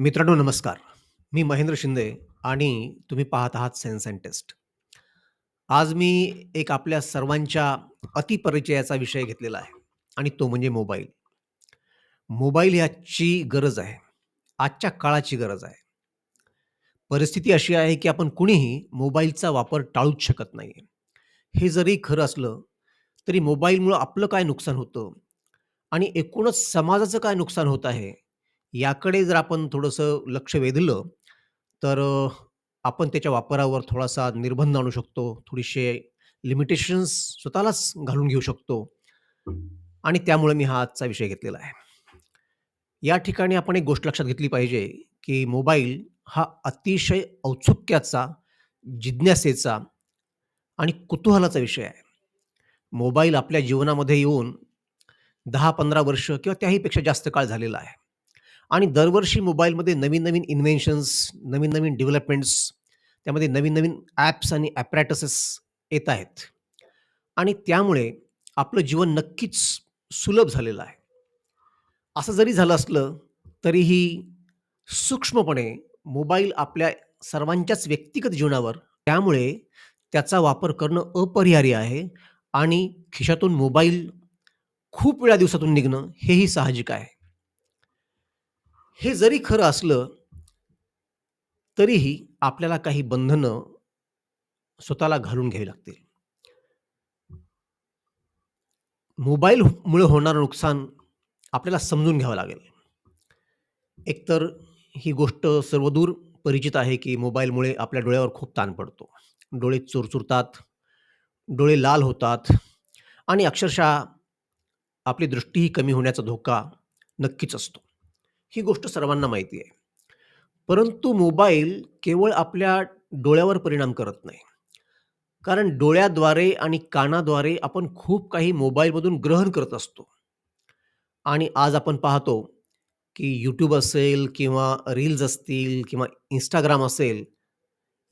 मित्रांनो नमस्कार. मी महेंद्र शिंदे आणि तुम्ही पाहत आहात सेन्स अँड टेस्ट. आज मी एक आपल्या सर्वांच्या अतिपरिचयाचा विषय घेतलेला आहे आणि तो म्हणजे मोबाईल. मोबाईल ही आजची गरज आहे. आजच्या काळाची गरज आहे. परिस्थिती अशी आहे, की आपण कुणीही मोबाईलचा वापर टाळूच शकत नाही. हे जरी खरं असलं, तरी मोबाईलमुळं आपलं काय नुकसान होतं आणि एकूणच समाजाचं काय नुकसान होत आहे, याकडे जर आपण थोडंसं लक्ष वेधलं, तर आपण त्याच्या वापरावर थोडासा निर्बंध आणू शकतो. थोडीशे लिमिटेशन्स स्वतःलाच घालून घेऊ शकतो आणि त्यामुळे मी हा आजचा विषय घेतलेला आहे. या ठिकाणी आपण एक गोष्ट लक्षात घेतली पाहिजे, की मोबाईल हा अतिशय औत्सुक्याचा, जिज्ञासेचा आणि कुतूहलाचा विषय आहे. मोबाईल आपल्या जीवनामध्ये येऊन 10-15 वर्ष किंवा त्याहीपेक्षा जास्त काळ झालेला आहे. आणि दरवर्षी मोबाईलमध्ये नवीन-नवीन इन्व्हेन्शन्स, नवीन-नवीन डेव्हलपमेंट्स, त्यामध्ये नवीन-नवीन ॲप्स आणि ॲपरॅटसेस येत आहेत. आणि त्यामुळे आपलं जीवन नक्कीच सुलभ झालेलं आहे. असं जरी झालं असलं, तरीही सूक्ष्मपणे मोबाईल आपल्या सर्वांच्याच व्यक्तिगत जीवनावर त्यामुळे त्याचा वापर करणं अपरिहार्य आहे आणि खिशातून मोबाईल खूप वेळा दिवसातून निघणं हेही साहजिक आहे. हे जरी खरं असलं, तरीही आपल्याला काही बंधनं स्वतःला घालून घ्यावी लागतील. मोबाईलमुळे होणारं नुकसान आपल्याला समजून घ्यावं लागेल. एकतर ही गोष्ट सर्वदूर परिचित आहे, की मोबाईलमुळे आपल्या डोळ्यावर खूप ताण पडतो. डोळे चुरचुरतात, डोळे लाल होतात आणि अक्षरशः आपली दृष्टीही कमी होण्याचा धोका नक्कीच असतो. ही गोष्ट सर्वांना माहिती आहे. परंतु मोबाईल केवळ आपल्या डोळ्यावर परिणाम करत नाही. कारण डोळ्याद्वारे आणि कानाद्वारे आपण खूप काही मोबाईलमधून ग्रहण करत असतो. आणि आज आपण पाहतो, की YouTube असेल किंवा रील्स असतील किंवा Instagram असेल,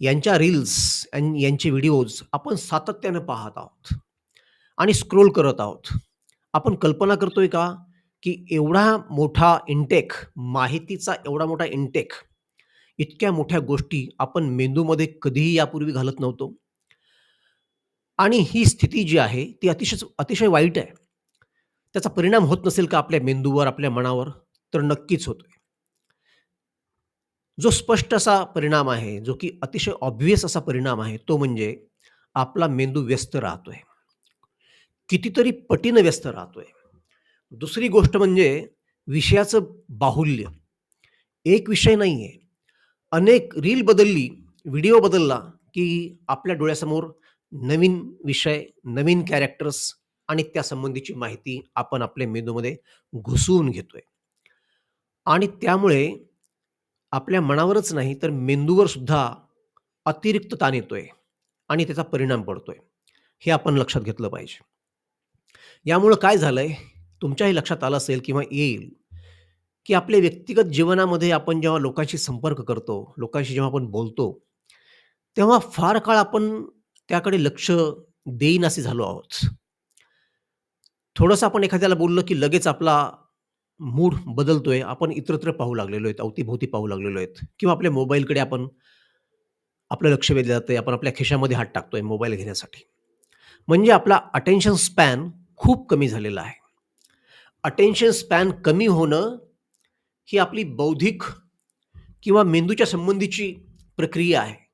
यांच्या रील्स आणि यांचे व्हिडिओज आपण सातत्यानं पाहत आहोत आणि स्क्रोल करत आहोत. आपण कल्पना करतोय का, की एवढा मोठा इंटेक, माहितीचा एवढा मोठा इंटेक, इतक्या मोठ्या गोष्टी आपण मेंदूमध्ये कधीही यापूर्वी घालत नव्हतो? आणि ही स्थिती जी आहे, ती अतिशय अतिशय वाईट आहे. त्याचा परिणाम होत नसेल का आपल्या मेंदूवर, आपल्या मनावर? तर नक्कीच होतोय. जो स्पष्ट असा परिणाम आहे, जो की अतिशय ऑब्व्हियस असा परिणाम आहे, तो म्हणजे आपला मेंदू व्यस्त राहतोय. कितीतरी पटीनं व्यस्त राहतोय. दुसरी गोष्ट म्हणजे विषयाचं बाहुल्य. एक विषय नाहीये. अनेक रील बदलली, व्हिडिओ बदलला, की आपल्या डोळ्यासमोर नवीन विषय, नवीन कॅरेक्टर्स आणि त्यासंबंधीची माहिती आपण आपल्या मेंदूमध्ये घुसवून घेतोय. आणि त्यामुळे आपल्या मनावरच नाही, तर मेंदूवर सुद्धा अतिरिक्त ताण येतोय आणि त्याचा परिणाम पडतोय. हे आपण लक्षात घेतलं पाहिजे. यामुळं काय झालंय, तुमच्याही लक्षात आलं असेल किंवा येईल, की आपल्या व्यक्तिगत जीवनामध्ये आपण जेव्हा लोकांशी संपर्क करतो, लोकांशी जेव्हा आपण बोलतो, तेव्हा फार काळ आपण त्याकडे लक्ष देईनासे झालो आहोत. थोडंसं आपण एखाद्याला बोललं, की लगेच आपला मूड बदलतोय. आपण इतरत्र पाहू लागलेलो आहेत, अवती पाहू लागलेलो आहेत किंवा आपल्या मोबाईलकडे आपण आपलं लक्ष वेधलं जातंय. आपण आपल्या खिशामध्ये हात टाकतोय मोबाईल घेण्यासाठी. म्हणजे आपला अटेन्शन स्पॅन खूप कमी झालेला आहे. अटेन्शन स्पॅन कमी होणं ही आपली बौद्धिक किंवा मेंदूच्या संबंधीची प्रक्रिया आहे.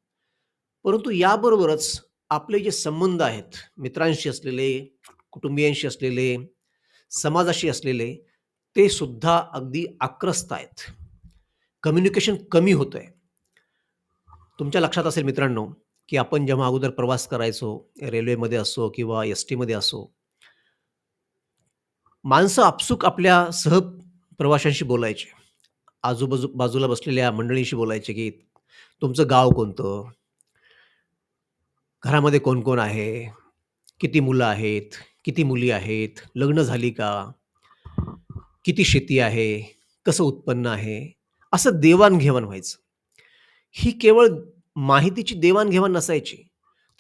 परंतु याबरोबरच आपले जे संबंध आहेत, मित्रांशी असलेले, कुटुंबियांशी असलेले, समाजाशी असलेले, ते सुद्धा अगदी आक्रस्त आहेत. कम्युनिकेशन कमी होतंय. तुमच्या लक्षात असेल मित्रांनो, की आपण जेव्हा अगोदर प्रवास करायचो, रेल्वेमध्ये असो किंवा एस-टीमध्ये असो, माणसं आपसूक आपल्या सहप्रवाशांशी बोलायचे. बाजूला बसलेल्या मंडळींशी बोलायचे, की तुमचं गाव कोणतं? घरामध्ये कोण-कोण आहे? किती मुलं आहेत? किती मुली आहेत? लग्न झाली का? किती शेती आहे? कसं उत्पन्न आहे? असं देवाण-घेवाण व्हायचं. ही केवळ माहितीची देवाण-घेवाण नसायची,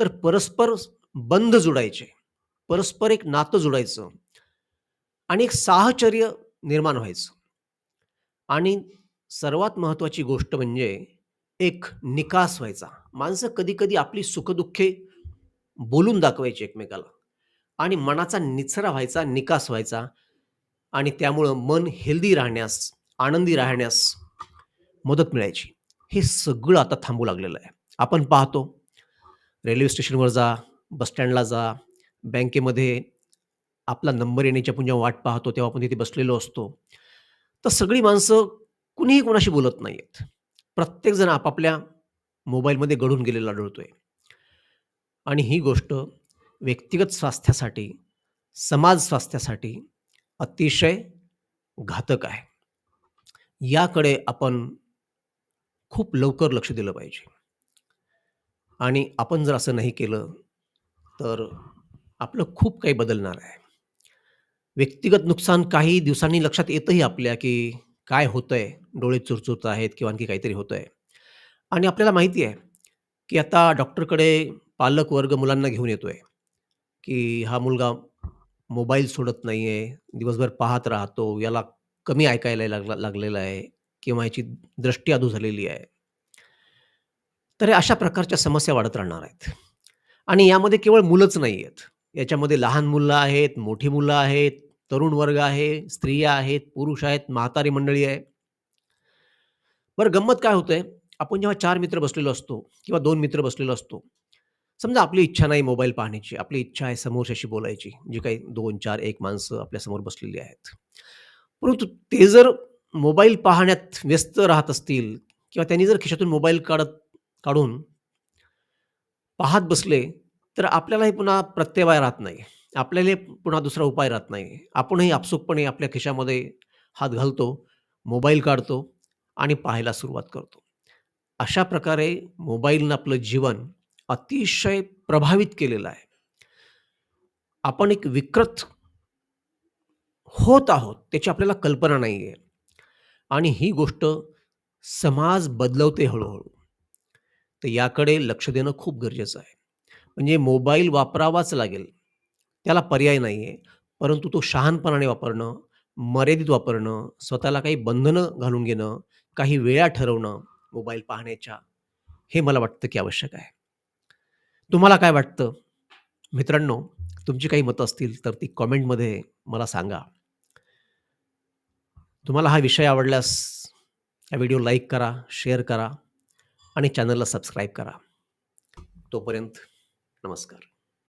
तर परस्पर बंध जुडायचे. परस्पर एक नातं जुडायचं आणि एक साहचर्य निर्माण व्हायचं आणि सर्वात महत्त्वाची गोष्ट म्हणजे एक निकास व्हायचा. माणसं कधी-कधी आपली सुख-दुःखे बोलून दाखवायची एकमेकाला आणि मनाचा निचरा व्हायचा, निकास व्हायचा आणि त्यामुळं मन हेल्दी राहण्यास, आनंदी राहण्यास मदत मिळायची. हे सगळं आता थांबू लागलेलं आहे. आपण पाहतो रेल्वे स्टेशनवर जा, बस स्टँडला जा, बँकेमध्ये आपला नंबर येण्याची आपण जेव्हा वाट पाहतो, तेव्हा आपण तिथे बसलेलो असतो. तर सगळी माणसं कुणीही कोणाशी बोलत नाहीयेत. प्रत्येकजण आपापल्या मोबाईलमध्ये गढून गेलेला आढळतोय आणि ही गोष्ट व्यक्तिगत स्वास्थ्यासाठी, समाज स्वास्थ्यासाठी अतिशय घातक आहे. याकडे आपण खूप लवकर लक्ष दिलं पाहिजे आणि आपण जर असं नाही केलं, तर आपलं खूप काही बदलणार आहे. व्यक्तिगत नुकसान काही दिवसांनी लक्षात येतही आपल्या, की काय होतंय? डोळे चुरचुरत आहेत किंवा आणखी काहीतरी होतंय. आणि आपल्याला माहिती आहे, की आता डॉक्टरकडे पालक वर्ग मुलांना घेऊन येतोय, की हा मुलगा मोबाईल सोडत नाहीये, दिवसभर पाहत राहतो, याला कमी ऐकायला लागलेलं आहे किंवा याची दृष्टी अधू झालेली आहे. तर अशा प्रकारच्या समस्या वाढत राहणार आहेत. आणि यामध्ये केवळ मुलंच नाही आहेत. याच्यामध्ये लहान मुलं आहेत, मोठी मुलं आहेत, तरुण वर्ग आहे, स्त्रिया आहेत, पुरुष आहेत, म्हातारी मंडळी आहे. बरं गंमत काय होतंय, आपण जेव्हा 4 मित्र बसलेलो असतो किंवा 2 मित्र बसलेलो असतो. समजा आपली इच्छा नाही मोबाईल पाहण्याची, आपली इच्छा आहे समोरच्याशी बोलायची. जी काही 2, 4, 1 माणसं आपल्यासमोर बसलेली आहेत. परंतु ते जर मोबाईल पाहण्यात व्यस्त राहत असतील किंवा त्यांनी जर खिशातून मोबाईल काढून पाहत बसले, तर आपल्यालाही पुन्हा प्रत्यवाय राहत नाही. आपल्यालाही पुन्हा दुसरा उपाय राहत नाही. आपणही आपसुकपणे आपल्या खिशामध्ये हात घालतो, मोबाईल काढतो आणि पाहायला सुरुवात करतो. अशा प्रकारे मोबाईलनं आपलं जीवन अतिशय प्रभावित केलेलं आहे. आपण एक विकृत होत आहोत, त्याची आपल्याला कल्पना नाहीये आणि ही गोष्ट समाज बदलवते हळू तर याकडे लक्ष देणं खूप गरजेचं आहे. म्हणजे मोबाईल वापरावाच लागेल. त्याला पर्याय नाहीये. परंतु तो शहाणपणाने वापरणं, मर्यादित वापरणं, स्वतःला काही बंधनं घालून घेणं, काही वेळा ठरवणं मोबाईल पाहण्याच्या, हे मला वाटतं की आवश्यक आहे. तुम्हाला काय वाटतं? मित्रांनो, तुमची काही मतं असतील तर ती कमेंटमध्ये मला सांगा. तुम्हाला हा विषय आवडल्यास हा व्हिडिओ लाईक करा, शेअर करा आणि चॅनलला सबस्क्राईब करा. तोपर्यंत नमस्कार.